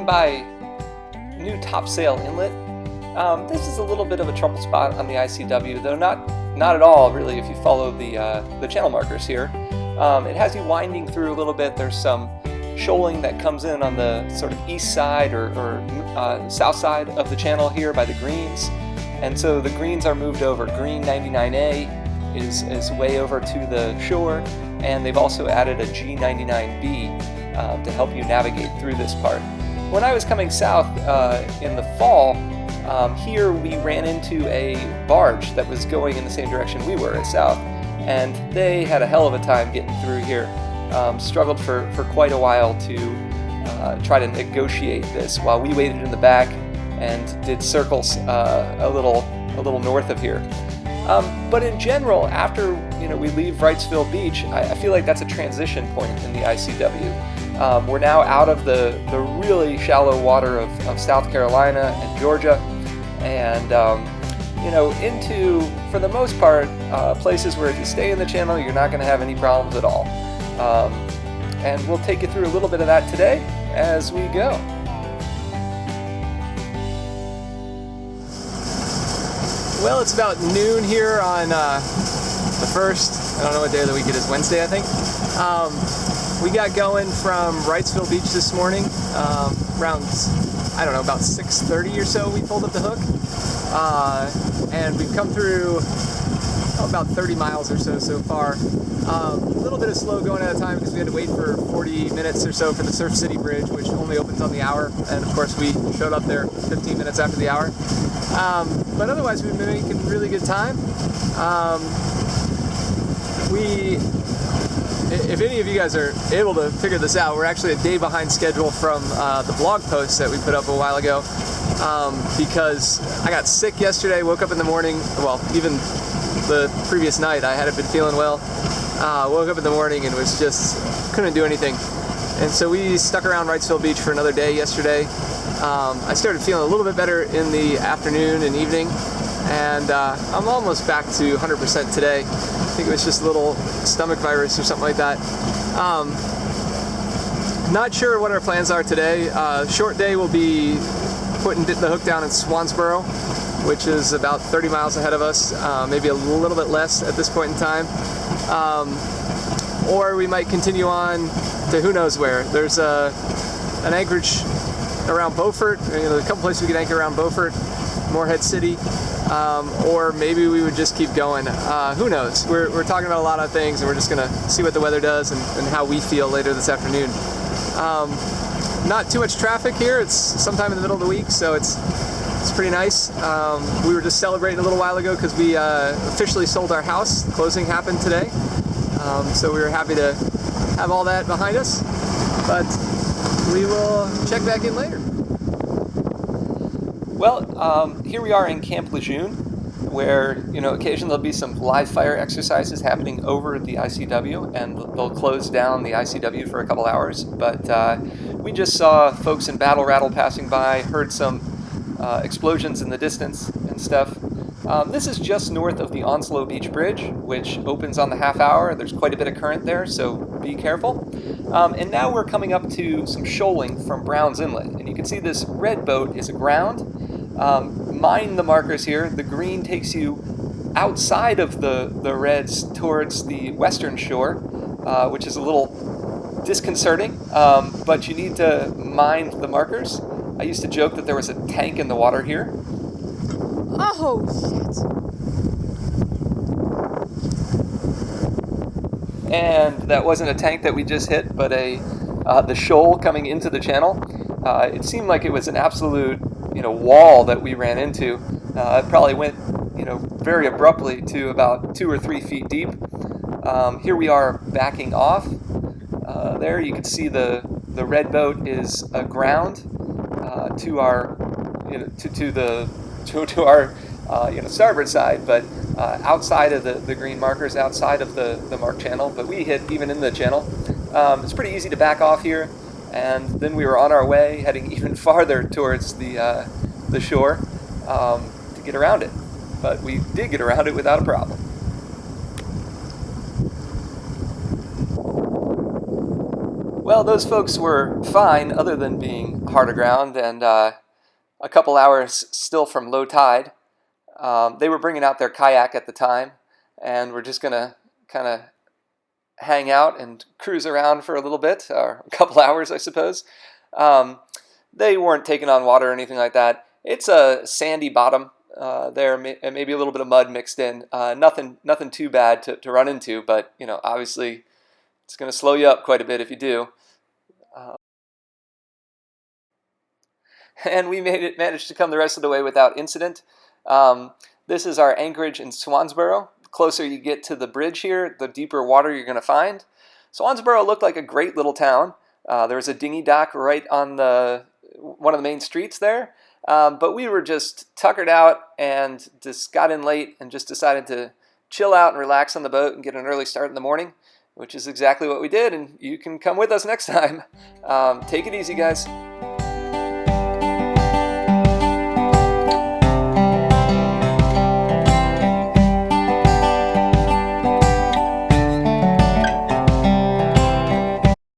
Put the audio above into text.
by new Topsail Inlet. This is a little bit of a trouble spot on the ICW, though not at all really if you follow the channel markers here. It has you winding through a little bit. There's some shoaling that comes in on the sort of east side or south side of the channel here by the greens, and so the greens are moved over. Green 99A is way over to the shore, and they've also added a G99B to help you navigate through this part. When I was coming south in the fall, here we ran into a barge that was going in the same direction we were, south, and they had a hell of a time getting through here. Struggled for quite a while to try to negotiate this while we waited in the back and did circles a little north of here. But in general, after we leave Wrightsville Beach, I feel like that's a transition point in the ICW. We're now out of the really shallow water of South Carolina and Georgia, and into, for the most part, places where if you stay in the channel, you're not going to have any problems at all. And we'll take you through a little bit of that today as we go. Well, it's about noon here on the first, I don't know what day of the week it is, Wednesday I think. We got going from Wrightsville Beach this morning, around, I don't know, about 6:30 or so we pulled up the hook. And we've come through about 30 miles or so far. A little bit of slow going at a time because we had to wait for 40 minutes or so for the Surf City Bridge, which only opens on the hour, and of course we showed up there 15 minutes after the hour. But otherwise we've been making really good time. If any of you guys are able to figure this out, we're actually a day behind schedule from the blog post that we put up a while ago, because I got sick yesterday, woke up in the morning, well, even the previous night I hadn't been feeling well. Woke up in the morning and was just couldn't do anything, and so we stuck around Wrightsville Beach for another day yesterday. I started feeling a little bit better in the afternoon and evening, and I'm almost back to 100% today. I think it was just a little stomach virus or something like that. Not sure what our plans are today. Short day will be putting the hook down in Swansboro, which is about 30 miles ahead of us, maybe a little bit less at this point in time. Or we might continue on to who knows where. There's an anchorage around Beaufort, a couple places we could anchor around Beaufort, Morehead City, or maybe we would just keep going. Who knows? We're talking about a lot of things, and we're just going to see what the weather does and how we feel later this afternoon. Not too much traffic here. It's sometime in the middle of the week, so it's pretty nice. We were just celebrating a little while ago because we officially sold our house. The closing happened today, so we were happy to have all that behind us, but we will check back in later. Well, here we are in Camp Lejeune, where occasionally there'll be some live fire exercises happening over at the ICW, and they'll close down the ICW for a couple hours. But we just saw folks in battle rattle passing by, heard some explosions in the distance and stuff. This is just north of the Onslow Beach Bridge, which opens on the half hour. There's quite a bit of current there, so be careful. And now we're coming up to some shoaling from Browns Inlet, and you can see this red boat is aground. Mind the markers here. The green takes you outside of the reds towards the western shore, which is a little disconcerting, but you need to mind the markers. I used to joke that there was a tank in the water here. Oh, shit. And that wasn't a tank that we just hit, but the shoal coming into the channel. It seemed like it was an absolute wall that we ran into. It probably went very abruptly to about 2 or 3 feet deep. Here we are backing off. There you can see the red boat is aground to our to our starboard side, but outside of the green markers, outside of the marked channel, but we hit even in the channel. It's pretty easy to back off here, and then we were on our way heading even farther towards the shore to get around it, but we did get around it without a problem. Well, those folks were fine other than being hard aground and a couple hours still from low tide. They were bringing out their kayak at the time, and we're just going to kind of hang out and cruise around for a little bit, or a couple hours, I suppose. They weren't taking on water or anything like that. It's a sandy bottom there, and maybe a little bit of mud mixed in. Nothing too bad to run into, but obviously it's going to slow you up quite a bit if you do. And we managed to come the rest of the way without incident. This is our anchorage in Swansboro. The closer you get to the bridge here, the deeper water you're going to find. Swansboro looked like a great little town. There was a dinghy dock right on one of the main streets there. But we were just tuckered out and just got in late and just decided to chill out and relax on the boat and get an early start in the morning, which is exactly what we did. And you can come with us next time. Take it easy, guys.